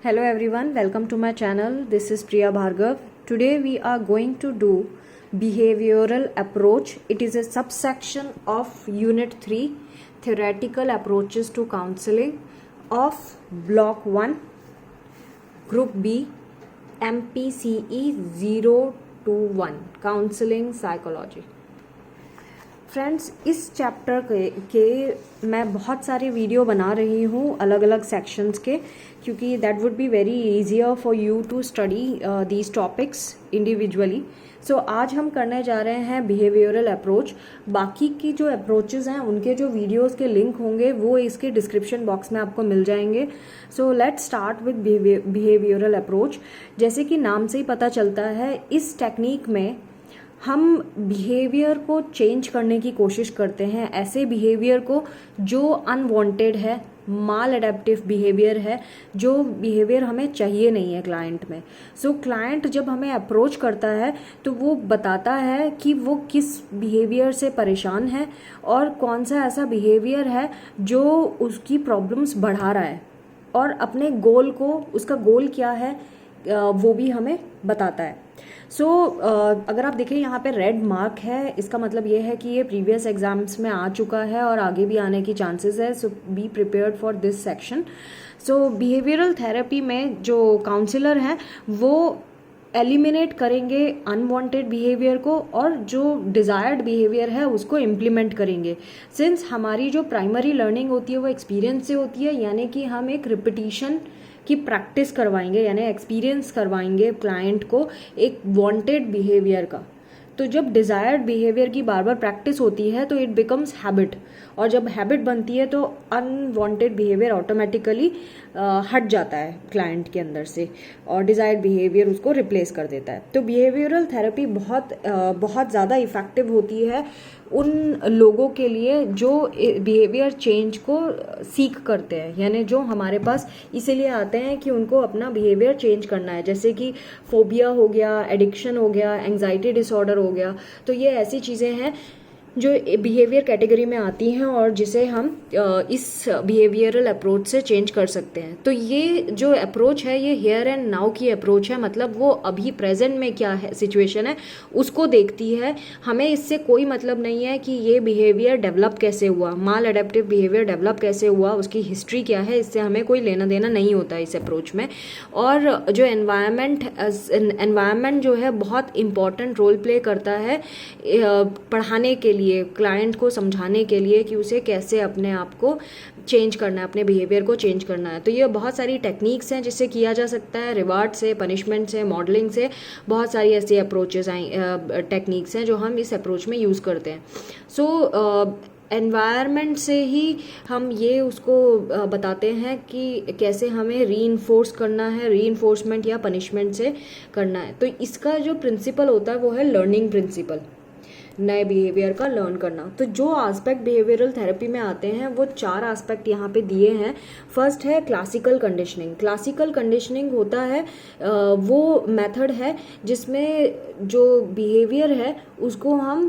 Hello everyone, welcome to my channel. This is Priya Bhargav. Today we are going to do behavioral approach. It is a subsection of Unit 3, Theoretical Approaches to Counseling of Block 1, Group B, MPCE 021, Counseling Psychology. Friends, इस chapter के मैं बहुत सारे video बना रही हूँ अलग अलग सेक्शंस के, क्योंकि that would be very easier for you to study these topics individually. So आज हम करने जा रहे हैं बिहेवियरल अप्रोच. बाकी की जो अप्रोचेस हैं उनके जो वीडियोस के लिंक होंगे वो इसके डिस्क्रिप्शन बॉक्स में आपको मिल जाएंगे. So let's start with behavioural approach. जैसे कि नाम से ही पता चलता है, इस टेक्निक में हम बिहेवियर को चेंज करने की कोशिश करते हैं, ऐसे बिहेवियर को जो अनवांटेड है, माल एडेप्टिव बिहेवियर है, जो बिहेवियर हमें चाहिए नहीं है क्लाइंट में. सो क्लाइंट जब हमें अप्रोच करता है तो वो बताता है कि वो किस बिहेवियर से परेशान है और कौन सा ऐसा बिहेवियर है जो उसकी प्रॉब्लम्स बढ़ा रहा है, और अपने गोल को, उसका गोल क्या है वो भी हमें बताता है. सो अगर आप देखें यहाँ पे रेड मार्क है, इसका मतलब ये है कि ये प्रीवियस एग्जाम्स में आ चुका है और आगे भी आने की चांसेस है. So be prepared for this section. So behavioural therapy में जो काउंसलर हैं वो एलिमिनेट करेंगे अनवांटेड बिहेवियर को, और जो डिज़ायर्ड बिहेवियर है उसको इम्प्लीमेंट करेंगे. सिंस हमारी जो प्राइमरी लर्निंग होती है वो एक्सपीरियंस से होती है, यानी कि हम एक रिपीटिशन की प्रैक्टिस करवाएंगे, यानी एक्सपीरियंस करवाएंगे क्लाइंट को एक वांटेड बिहेवियर का. तो जब डिज़ायर्ड बिहेवियर की बार बार प्रैक्टिस होती है तो इट बिकम्स हैबिट, और जब हैबिट बनती है तो अनवांटेड बिहेवियर ऑटोमेटिकली हट जाता है क्लाइंट के अंदर से, और डिज़ायर्ड बिहेवियर उसको रिप्लेस कर देता है. तो बिहेवियरल थेरेपी बहुत ज़्यादा इफ़ेक्टिव होती है उन लोगों के लिए जो बिहेवियर चेंज को सीख करते हैं, यानी जो हमारे पास इसीलिए आते हैं कि उनको अपना बिहेवियर चेंज करना है. जैसे कि फोबिया हो गया, एडिक्शन हो गया, एंग्जाइटी डिसऑर्डर हो गया. तो ये ऐसी चीज़ें हैं जो बिहेवियर कैटेगरी में आती हैं और जिसे हम इस बिहेवियरल अप्रोच से चेंज कर सकते हैं. तो ये जो अप्रोच है ये हियर एंड नाउ की अप्रोच है, मतलब वो अभी प्रेजेंट में क्या है सिचुएशन है उसको देखती है. हमें इससे कोई मतलब नहीं है कि ये बिहेवियर डेवलप कैसे हुआ, माल एडेप्टिव बिहेवियर डेवलप कैसे हुआ, उसकी हिस्ट्री क्या है, इससे हमें कोई लेना देना नहीं होता इस अप्रोच में. और जो एनवायरनमेंट जो है बहुत इम्पॉर्टेंट रोल प्ले करता है पढ़ाने के लिए, क्लाइंट को समझाने के लिए कि उसे कैसे अपने आप को चेंज करना है, अपने बिहेवियर को चेंज करना है. तो ये बहुत सारी टेक्निक्स हैं जिससे किया जा सकता है, रिवार्ड से, पनिशमेंट से, मॉडलिंग से, बहुत सारी ऐसी अप्रोचेज टेक्निक्स हैं जो हम इस अप्रोच में यूज़ करते हैं. सो एनवायरनमेंट से ही हम ये उसको बताते हैं कि कैसे हमें रीइंफोर्स करना है, रीइंफोर्समेंट या पनिशमेंट से करना है. तो इसका जो प्रिंसिपल होता है वो है लर्निंग प्रिंसिपल, नए बिहेवियर का लर्न करना. तो जो एस्पेक्ट बिहेवियरल थेरेपी में आते हैं वो 4 एस्पेक्ट यहाँ पे दिए हैं. फर्स्ट है क्लासिकल कंडीशनिंग. क्लासिकल कंडीशनिंग होता है वो मेथड है जिसमें जो बिहेवियर है उसको हम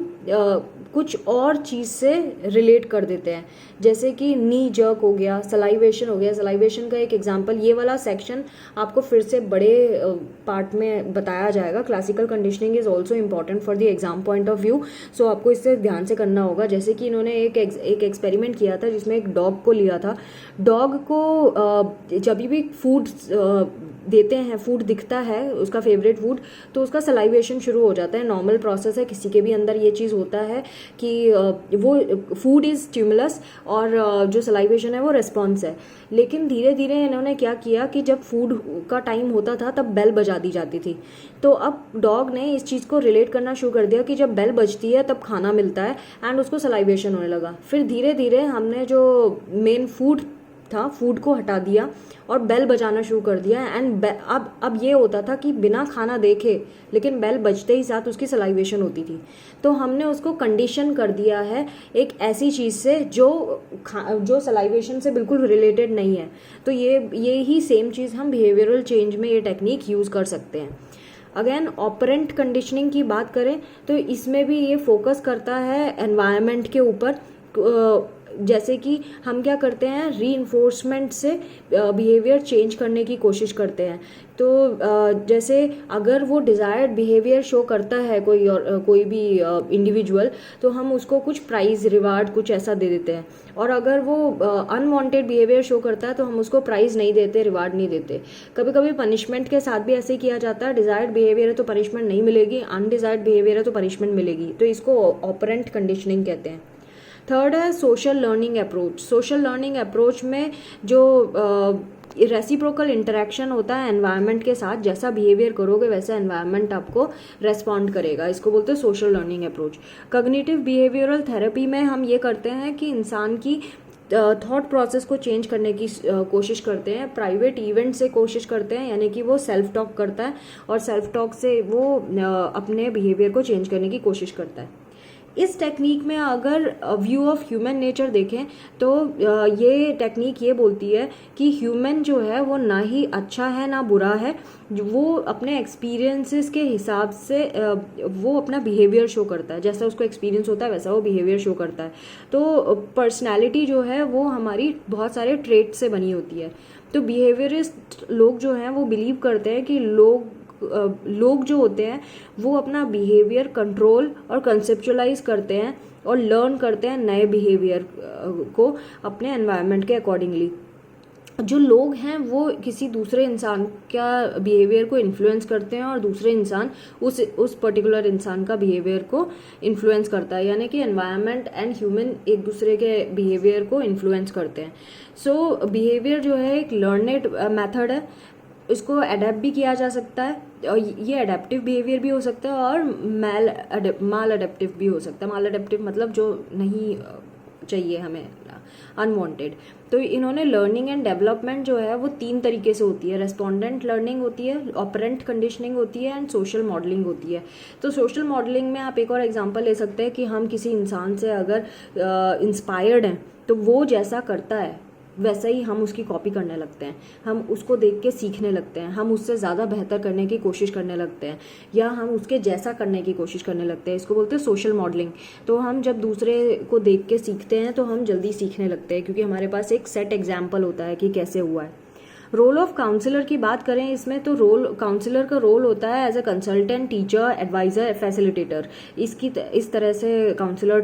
कुछ और चीज़ से रिलेट कर देते हैं. जैसे कि नी जर्क हो गया, सलाइवेशन हो गया. सलाइवेशन का एक एग्जांपल, ये वाला सेक्शन आपको फिर से बड़े पार्ट में बताया जाएगा. Classical conditioning is also important for the exam point of view. So आपको इससे ध्यान से करना होगा. जैसे कि इन्होंने एक एक्सपेरिमेंट किया था जिसमें एक डॉग को लिया था. डॉग को जब भी फूड देते हैं, फूड दिखता है उसका फेवरेट फूड, तो उसका सलाइवेशन शुरू हो जाता है. नॉर्मल प्रोसेस है, किसी के भी अंदर ये चीज़ होता है कि वो फूड इज स्टिमुलस और जो सलाइवेशन है वो रिस्पॉन्स है. लेकिन धीरे धीरे इन्होंने क्या किया कि जब फूड का टाइम होता था तब बेल बजा दी जाती थी. तो अब डॉग ने इस चीज़ को रिलेट करना शुरू कर दिया कि जब बेल बजती है तब खाना मिलता है, एंड उसको सलाइवेशन होने लगा. फिर धीरे धीरे हमने जो मेन फूड था, फूड को हटा दिया और बेल बजाना शुरू कर दिया. एंड अब ये होता था कि बिना खाना देखे लेकिन बेल बजते ही साथ उसकी सलाइवेशन होती थी. तो हमने उसको कंडीशन कर दिया है एक ऐसी चीज़ से जो सलाइवेशन से बिल्कुल रिलेटेड नहीं है. तो ये ही सेम चीज़ हम बिहेवियरल चेंज में ये टेक्निक यूज़ कर सकते हैं. अगेन ऑपरेंट कंडीशनिंग की बात करें तो इसमें भी ये फोकस करता है एनवायरनमेंट के ऊपर. जैसे कि हम क्या करते हैं, रीइंफोर्समेंट से बिहेवियर चेंज करने की कोशिश करते हैं। तो जैसे अगर वो डिज़ायर्ड बिहेवियर शो करता है कोई भी इंडिविजुअल, तो हम उसको कुछ प्राइज़ रिवार्ड कुछ ऐसा दे देते हैं। और अगर वो अनवांटेड बिहेवियर शो करता है तो हम उसको प्राइज़ नहीं देते, रिवार्ड नहीं देते। कभी कभी पनिशमेंट के साथ भी ऐसे ही किया जाता है, डिज़ायर्ड बिहेवियर है तो पनिशमेंट नहीं मिलेगी, अनडिज़ायर्ड बिहेवियर है तो पनिशमेंट मिलेगी। तो इसको ऑपरेंट कंडीशनिंग कहते हैं। थर्ड है social learning approach. Social learning approach में जो रेसिप्रोकल इंटरेक्शन होता है एनवायरनमेंट के साथ, जैसा बिहेवियर करोगे वैसा एनवायरनमेंट आपको रेस्पॉन्ड करेगा, इसको बोलते हैं social learning approach. Cognitive behavioural therapy में हम ये करते हैं कि इंसान की थॉट प्रोसेस को चेंज करने की कोशिश करते हैं, प्राइवेट इवेंट से कोशिश करते हैं, यानी कि वो सेल्फ टॉक करता है और सेल्फ टॉक से वो अपने बिहेवियर को चेंज करने की कोशिश करता है। इस टेक्निक में अगर व्यू ऑफ ह्यूमन नेचर देखें तो ये टेक्निक ये बोलती है कि ह्यूमन जो है वो ना ही अच्छा है ना बुरा है, वो अपने एक्सपीरियंसेस के हिसाब से वो अपना बिहेवियर शो करता है, जैसा उसको एक्सपीरियंस होता है वैसा वो बिहेवियर शो करता है। तो पर्सनैलिटी जो है वो हमारी बहुत सारे ट्रेट से बनी होती है। तो बिहेवियरिस्ट लोग जो हैं वो बिलीव करते हैं कि लोग जो होते हैं वो अपना बिहेवियर कंट्रोल और कंसेप्चुअलाइज करते हैं और लर्न करते हैं नए बिहेवियर को अपने एनवायरनमेंट के अकॉर्डिंगली। जो लोग हैं वो किसी दूसरे इंसान का बिहेवियर को इन्फ्लुएंस करते हैं और दूसरे इंसान उस पर्टिकुलर इंसान का बिहेवियर को इन्फ्लुएंस करता है, यानी कि एनवायरनमेंट एंड ह्यूमन एक दूसरे के बिहेवियर को इन्फ्लुएंस करते हैं। सो बिहेवियर जो है एक लर्नेड मेथड है, इसको अडेप्ट भी किया जा सकता है, और ये अडेप्टिव बिहेवियर भी हो सकता है और माल अडेप्टिव भी हो सकता है। माल अडेप्टिव मतलब जो नहीं चाहिए हमें, अनवांटेड। तो इन्होंने लर्निंग एंड डेवलपमेंट जो है वो 3 तरीके से होती है, रेस्पोंडेंट लर्निंग होती है, ऑपरेंट कंडीशनिंग होती है एंड सोशल मॉडलिंग होती है। तो सोशल मॉडलिंग में आप एक और एग्जांपल ले सकते हैं कि हम किसी इंसान से अगर इंस्पायर्ड हैं तो वो जैसा करता है वैसा ही हम उसकी कॉपी करने लगते हैं, हम उसको देख के सीखने लगते हैं, हम उससे ज़्यादा बेहतर करने की कोशिश करने लगते हैं या हम उसके जैसा करने की कोशिश करने लगते हैं। इसको बोलते हैं सोशल मॉडलिंग। तो हम जब दूसरे को देख के सीखते हैं तो हम जल्दी सीखने लगते हैं क्योंकि हमारे पास एक सेट एग्जाम्पल होता है कि कैसे हुआ है। रोल ऑफ काउंसलर की बात करें इसमें तो काउंसलर का रोल होता है as a consultant, teacher, adviser, facilitator. इस तरह से काउंसलर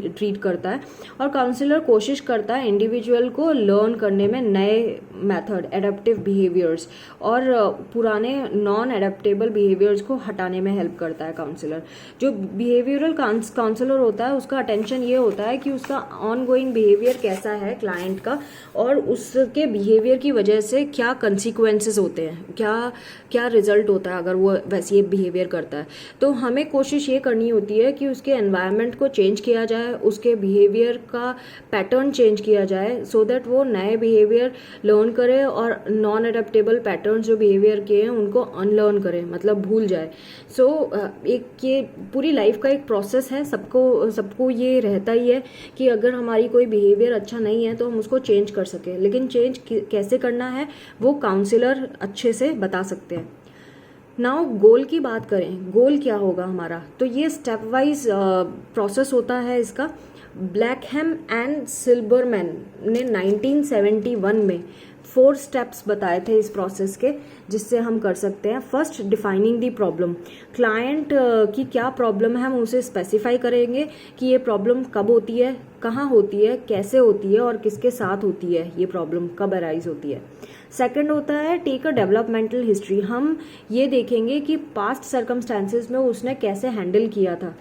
ट्रीट करता है और काउंसलर कोशिश करता है इंडिविजुअल को लर्न करने में नए मेथड, एडेप्टिव बिहेवियर्स और पुराने नॉन एडेप्टेबल बिहेवियर्स को हटाने में हेल्प करता है काउंसलर। जो बिहेवियरल काउंसलर होता है उसका अटेंशन ये होता है कि उसका ऑन गोइंग बिहेवियर कैसा है क्लाइंट का और उसके बिहेवियर की वजह से क्या कंसिक्वेंसेस होते हैं, क्या रिजल्ट होता है अगर वो वैसे ये बिहेवियर करता है। तो हमें कोशिश ये करनी होती है कि उसके एनवायरनमेंट को चेंज किया जाए, उसके बिहेवियर का पैटर्न चेंज किया जाए सो दैट वो नए बिहेवियर लर्न करे और नॉन अडेप्टेबल पैटर्न जो बिहेवियर के हैं उनको अनलर्न करे, मतलब भूल जाए। सो एक ये पूरी लाइफ का एक प्रोसेस है, सबको ये रहता ही है कि अगर हमारी कोई बिहेवियर अच्छा नहीं है तो हम उसको चेंज कर सकें, लेकिन चेंज कैसे करना है वो काउंसलर अच्छे से बता सकते हैं। नाउ गोल की बात करें, गोल क्या होगा हमारा, तो ये स्टेप वाइज प्रोसेस होता है इसका। ब्लैकहैम एंड सिल्बरमैन ने 1971 में 4 स्टेप्स बताए थे इस प्रोसेस के जिससे हम कर सकते हैं। फर्स्ट, डिफाइनिंग दी प्रॉब्लम। क्लाइंट की क्या प्रॉब्लम है हम उसे स्पेसिफाई करेंगे कि ये प्रॉब्लम कब होती है, कहाँ होती है, कैसे होती है और किसके साथ होती है, ये प्रॉब्लम कब अराइज होती है। सेकंड होता है टेक अ डेवलपमेंटल हिस्ट्री। हम ये देखेंगे कि पास्ट सर्कमस्टांसेस में उसने कैसे हैंडल किया था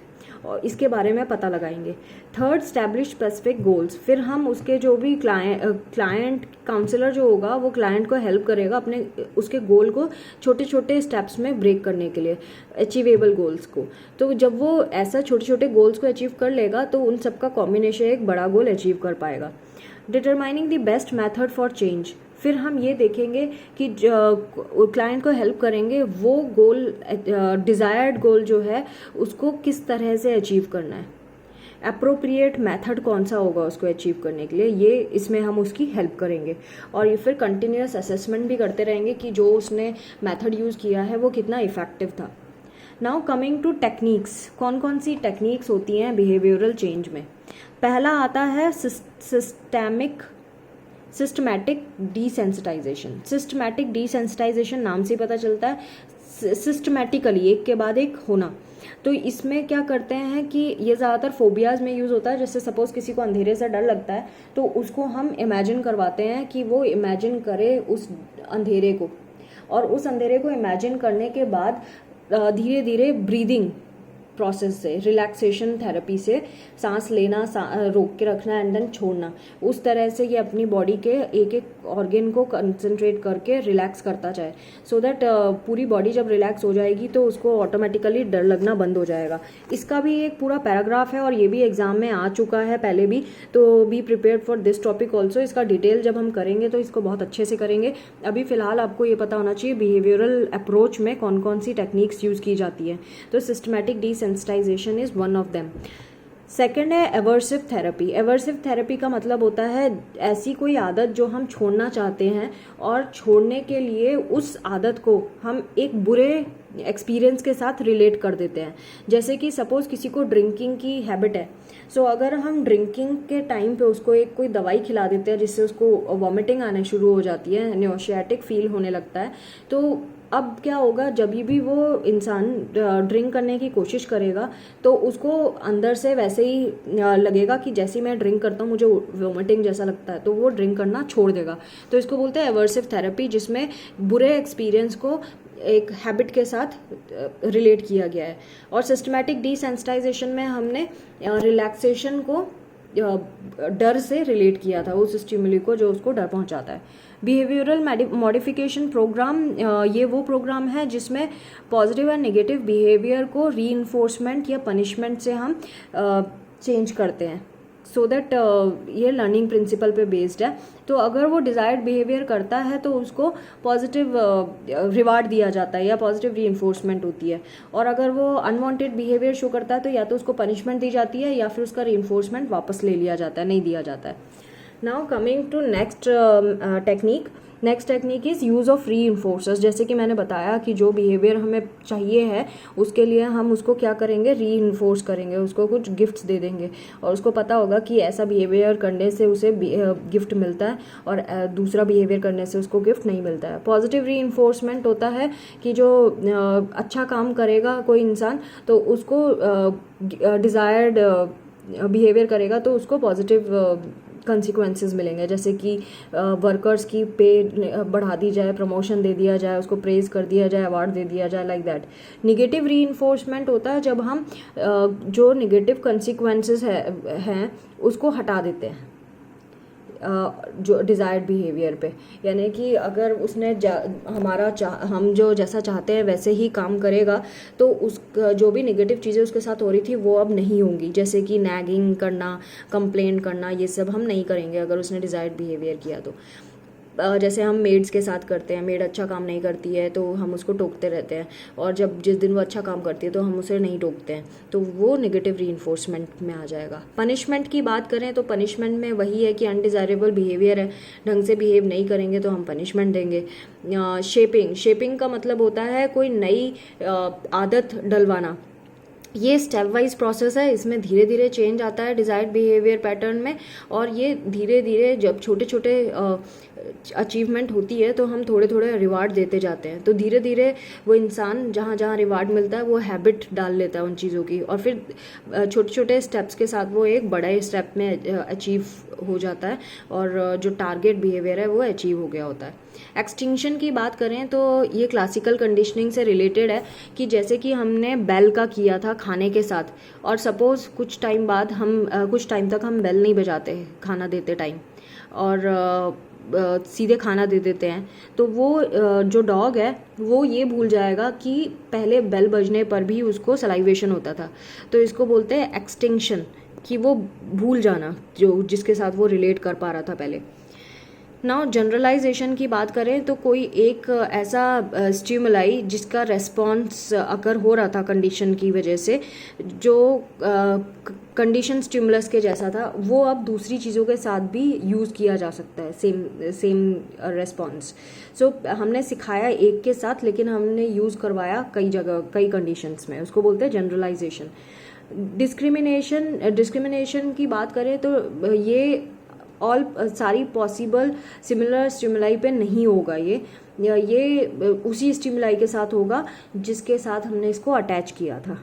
और इसके बारे में पता लगाएंगे। Third, establish specific goals. फिर हम उसके जो भी क्लाइंट काउंसलर जो होगा वो क्लाइंट को हेल्प करेगा अपने उसके गोल को छोटे छोटे स्टेप्स में ब्रेक करने के लिए, अचीवेबल गोल्स को। तो जब वो ऐसा छोटे छोटे गोल्स को अचीव कर लेगा तो उन सबका कॉम्बिनेशन एक बड़ा गोल अचीव कर पाएगा। Determining the best method for change. फिर हम ये देखेंगे कि क्लाइंट को हेल्प करेंगे वो गोल, डिज़ायर्ड गोल जो है उसको किस तरह से अचीव करना है, अप्रोप्रिएट मेथड कौन सा होगा उसको अचीव करने के लिए, ये इसमें हम उसकी हेल्प करेंगे। और ये फिर कंटिन्यूअस असेसमेंट भी करते रहेंगे कि जो उसने मेथड यूज़ किया है वो कितना इफेक्टिव था। नाउ कमिंग टू टेक्निक्स, कौन कौन सी टेक्निक्स होती हैं बिहेवियरल चेंज में। पहला आता है सिस्टमैटिक डिसेंसिटाइजेशन। सिस्टमैटिक डिसेंसिटाइजेशन नाम से पता चलता है सिस्टमैटिकली एक के बाद एक होना। तो इसमें क्या करते हैं कि ये ज़्यादातर फोबियाज़ में यूज़ होता है। जैसे सपोज़ किसी को अंधेरे से डर लगता है तो उसको हम इमेजिन करवाते हैं कि वो इमेजिन करे उस अंधेरे को, और उस अंधेरे को इमेजिन करने के बाद धीरे धीरे ब्रीदिंग प्रोसेस से, रिलैक्सेशन थेरेपी से सांस लेना, रोक के रखना एंड देन छोड़ना, उस तरह से ये अपनी बॉडी के एक एक ऑर्गन को कंसंट्रेट करके रिलैक्स करता जाए, सो दैट पूरी बॉडी जब रिलैक्स हो जाएगी तो उसको ऑटोमेटिकली डर लगना बंद हो जाएगा। इसका भी एक पूरा पैराग्राफ है और ये भी एग्जाम में आ चुका है पहले भी, तो B prepared for this topic also. इसका डिटेल जब हम करेंगे तो इसको बहुत अच्छे से करेंगे। अभी फिलहाल आपको ये पता होना चाहिए बिहेवियरल अप्रोच में कौन कौन सी टेक्निक्स यूज़ की जाती है। तो systematic desensitisation is one of them. Second है एवर्सिव थेरेपी। एवर्सिव थेरेपी का मतलब होता है ऐसी कोई आदत जो हम छोड़ना चाहते हैं और छोड़ने के लिए उस आदत को हम एक बुरे एक्सपीरियंस के साथ रिलेट कर देते हैं। जैसे कि सपोज किसी को ड्रिंकिंग की हैबिट है, सो अगर हम ड्रिंकिंग के टाइम पे उसको एक कोई दवाई खिला देते हैं जिससे उसको वॉमिटिंग आने शुरू हो जाती है, न्योशियाटिक फील होने लगता है, तो अब क्या होगा, जब भी वो इंसान ड्रिंक करने की कोशिश करेगा तो उसको अंदर से वैसे ही लगेगा कि जैसे मैं ड्रिंक करता हूँ मुझे वोमिटिंग जैसा लगता है, तो वो ड्रिंक करना छोड़ देगा। तो इसको बोलते हैं एवर्सिव थेरेपी, जिसमें बुरे एक्सपीरियंस को एक हैबिट के साथ रिलेट किया गया है। और सिस्टमैटिक डिसेंसिटाइजेशन में हमने रिलैक्सेशन को डर से रिलेट किया था, उस स्टिमुली को जो उसको डर पहुंचाता है। बिहेवियरल मॉडिफिकेशन प्रोग्राम, ये वो प्रोग्राम है जिसमें पॉजिटिव एंड नेगेटिव बिहेवियर को रीइंफोर्समेंट या पनिशमेंट से हम चेंज करते हैं, सो दैट ये लर्निंग प्रिंसिपल पे बेस्ड है। तो अगर वो डिज़ायर्ड बिहेवियर करता है तो उसको पॉजिटिव रिवार्ड दिया जाता है या पॉजिटिव रीइंफोर्समेंट होती है, और अगर वो अनवांटेड बिहेवियर शो करता है तो या तो उसको पनिशमेंट दी जाती है या फिर उसका रीइंफोर्समेंट वापस ले लिया जाता है, नहीं दिया जाता है। Now coming to next technique. Next technique is use of reinforcers. जैसे कि मैंने बताया कि जो बिहेवियर हमें चाहिए है उसके लिए हम उसको क्या करेंगे, रीइंफोर्स करेंगे, उसको कुछ गिफ्ट्स दे देंगे, और उसको पता होगा कि ऐसा बिहेवियर करने से उसे गिफ्ट मिलता है और दूसरा बिहेवियर करने से उसको गिफ्ट नहीं मिलता है। पॉजिटिव रीइंफोर्समेंट होता है कि जो अच्छा काम करेगा कोई इंसान तो उसको डिज़ायर्ड बिहेवियर करेगा तो उसको पॉजिटिव कंसिक्वेंसेस मिलेंगे, जैसे कि वर्कर्स की पे बढ़ा दी जाए, प्रमोशन दे दिया जाए, उसको प्रेज कर दिया जाए, अवार्ड दे दिया जाए, लाइक दैट। निगेटिव रीइंफोर्समेंट होता है जब हम जो निगेटिव कंसिक्वेंसेस हैं उसको हटा देते हैं जो डिज़ायर्ड बिहेवियर पे, यानी कि अगर उसने हम जो जैसा चाहते हैं वैसे ही काम करेगा तो उस जो भी नेगेटिव चीज़ें उसके साथ हो रही थी वो अब नहीं होंगी, जैसे कि नैगिंग करना, कंप्लेन करना, ये सब हम नहीं करेंगे अगर उसने डिज़ायर्ड बिहेवियर किया तो। जैसे हम मेड्स के साथ करते हैं, मेड अच्छा काम नहीं करती है तो हम उसको टोकते रहते हैं, और जब जिस दिन वो अच्छा काम करती है तो हम उसे नहीं टोकते हैं, तो वो नेगेटिव रीइंफोर्समेंट में आ जाएगा। पनिशमेंट की बात करें तो पनिशमेंट में वही है कि अनडिज़ायरेबल बिहेवियर है, ढंग से बिहेव नहीं करेंगे तो हम पनिशमेंट देंगे। शेपिंग का मतलब होता है कोई नई आदत डलवाना। ये स्टेप वाइज प्रोसेस है, इसमें धीरे धीरे चेंज आता है डिज़ायर्ड बिहेवियर पैटर्न में, और ये धीरे धीरे जब छोटे छोटे अचीवमेंट होती है तो हम थोड़े थोड़े रिवार्ड देते जाते हैं, तो धीरे धीरे वो इंसान जहाँ जहाँ रिवार्ड मिलता है वो हैबिट डाल लेता है उन चीज़ों की, और फिर छोटे छोटे स्टेप्स के साथ वो एक बड़े स्टेप में अचीव हो जाता है और जो टारगेट बिहेवियर है वो अचीव हो गया होता है। एक्सटिंक्शन की बात करें तो ये क्लासिकल कंडीशनिंग से रिलेटेड है कि जैसे कि हमने बेल का किया था खाने के साथ, और सपोज़ कुछ टाइम बाद कुछ टाइम तक हम बेल नहीं बजाते खाना देते टाइम, और सीधे खाना दे देते हैं, तो वो जो डॉग है वो ये भूल जाएगा कि पहले बेल बजने पर भी उसको सलाइवेशन होता था, तो इसको बोलते हैं एक्सटिंक्शन, कि वो भूल जाना जो जिसके साथ वो रिलेट कर पा रहा था पहले। नाउ जनरलाइजेशन की बात करें तो कोई एक ऐसा स्टिमुलाई जिसका रेस्पॉन्स अगर हो रहा था कंडीशन की वजह से, जो कंडीशन स्टिमुलस के जैसा था, वो अब दूसरी चीज़ों के साथ भी यूज़ किया जा सकता है, सेम रेस्पॉन्स। सो हमने सिखाया एक के साथ लेकिन हमने यूज़ करवाया कई जगह कई कंडीशंस में, उसको बोलते हैं जनरलाइजेशन। डिस्क्रिमिनेशन की बात करें तो ये ऑल सारी पॉसिबल सिमिलर स्टिमुलाई पे नहीं होगा, ये उसी स्टिमुलाई के साथ होगा जिसके साथ हमने इसको अटैच किया था।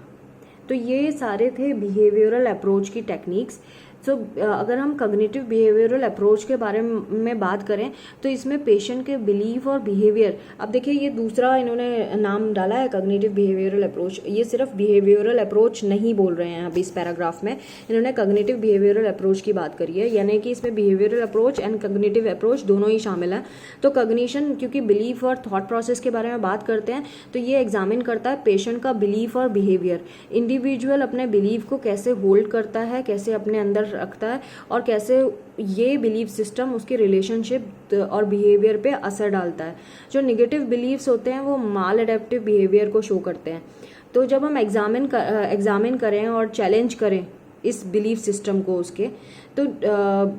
तो ये सारे थे बिहेवियरल अप्रोच की टेक्निक्स। सो अगर हम कॉग्निटिव बिहेवियरल अप्रोच के बारे में बात करें तो इसमें पेशेंट के बिलीफ और बिहेवियर, अब देखिए ये दूसरा इन्होंने नाम डाला है कॉग्निटिव बिहेवियरल अप्रोच, ये सिर्फ बिहेवियरल अप्रोच नहीं बोल रहे हैं अभी इस पैराग्राफ में, इन्होंने कॉग्निटिव बिहेवियरल अप्रोच की बात करी है, यानी कि इसमें behavioural approach and cognitive approach दोनों ही शामिल हैं। तो कॉग्निशन, क्योंकि बिलीफ और थॉट प्रोसेस के बारे में बात करते हैं तो ये एग्जामिन करता है पेशेंट का बिलीफ और बिहेवियर, इंडिविजुअल अपने बिलीफ को कैसे होल्ड करता है, कैसे अपने अंदर रखता है और कैसे ये बिलीफ सिस्टम उसके रिलेशनशिप और बिहेवियर पे असर डालता है। जो निगेटिव बिलीफ्स होते हैं वो माल एडेप्टिव बिहेवियर को शो करते हैं। तो जब हम एग्जामिन करें और चैलेंज करें इस बिलीफ सिस्टम को उसके, तो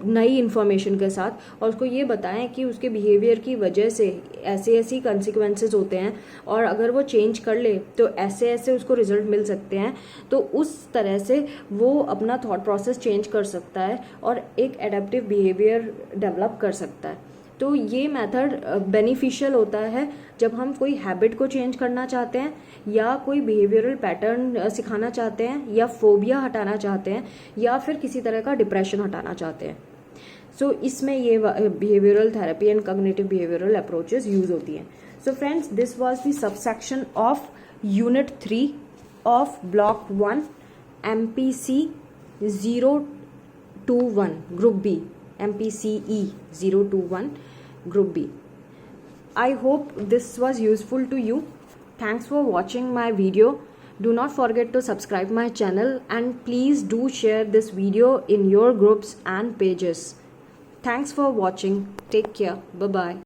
नई इन्फॉर्मेशन के साथ, और उसको ये बताएं कि उसके बिहेवियर की वजह से ऐसे ऐसी कंसिक्वेंसेस होते हैं और अगर वो चेंज कर ले तो ऐसे ऐसे उसको रिजल्ट मिल सकते हैं, तो उस तरह से वो अपना थॉट प्रोसेस चेंज कर सकता है और एक एडेप्टिव बिहेवियर डेवलप कर सकता है। तो ये मेथड बेनिफिशियल होता है जब हम कोई हैबिट को चेंज करना चाहते हैं या कोई बिहेवियरल पैटर्न सिखाना चाहते हैं या फोबिया हटाना चाहते हैं या फिर किसी तरह का डिप्रेशन हटाना चाहते हैं। सो इसमें ये behavioural therapy and cognitive behavioural approaches use होती हैं। So friends, this was the subsection of unit 3 of block 1 MPC 021 group B, MPCE 021 group B. I hope this was useful to you. Thanks for watching my video. Do not forget to subscribe my channel and please do share this video in your groups and pages. Thanks for watching. Take care. Bye bye.